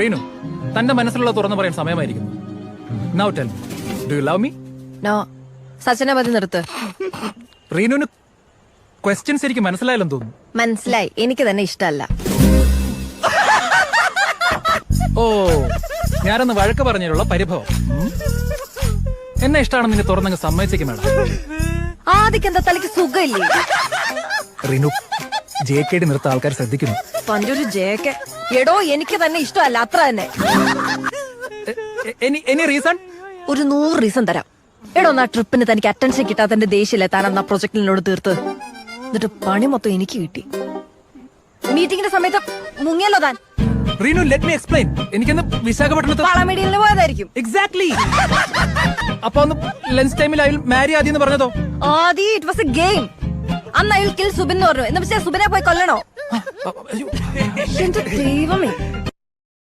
റീനു, തന്റെ മനസ്സിലുള്ള തുറന്നു പറയാൻ സമയമായിരിക്കുന്നു. Now tell me, do you love me? No. സച്ചിനെ മതി നിർത്ത്. റീനുവിന് ക്വസ്റ്റ്യൻസ് എനിക്ക് മനസ്സിലായില്ലെന്ന് തോന്നുന്നു. മനസ്സിലായി, എനിക്ക് തന്നെ ഇഷ്ടമല്ല. ഓ, ഞാനൊന്ന് വഴക്ക് പറഞ്ഞതിലുള്ള പരിഭവം. എന്നെ ഇഷ്ടമാണെന്ന് നിന്നെ തുറന്നങ്ങ് സമ്മതിച്ചേക്കും മേഡം. ആദ്യം എന്താ തലയ്ക്ക് സുഖമില്ലേ? റീനു, JKD നിർത്ത ആൾക്കാർ ശ്രദ്ധിക്കുന്നു. തന്റെ ഒരു ജേക്കെ. എടോ, എനിക്ക് തന്നെ ഇഷ്ടമല്ല, അത്ര തന്നെ. Any reason? ഒരു 100 റീസൺ തരാം. എടോ, ആ ട്രിപ്പിന് തനിക്ക് അറ്റൻഷൻ കിട്ടാത്തന്റെ ദേഷ്യല്ലേ താൻ അന്ന് ആ പ്രൊജക്ടിനോട് തീർത്ത്. എന്നിട്ട് പണി മൊത്തം എനിക്ക് കിട്ടി. മീറ്റിംഗിന്റെ സമയത്ത് മുങ്ങിയല്ലോ താൻ. Reenu, let me explain. എനിക്കൊന്ന് വിശാഖപട്ടണത്ത് വളമീഡിയലിന് പോയതായിരിക്കും. എക്സാക്ട്ലി. അപ്പൊ ഒന്ന് ലഞ്ച് ടൈമിൽ അയാൾ മാരി ആദ്യം പറഞ്ഞതോ? ആദ്യം ഇറ്റ് വാസ് എ ഗെയിം. അന്ന് അയാൾ കിൽ സുബിൻ എന്ന് പറഞ്ഞു. എന്ന് വെച്ചാൽ സുബിനെ പോയി കൊല്ലണോ? എന്റെ ദൈവമേ.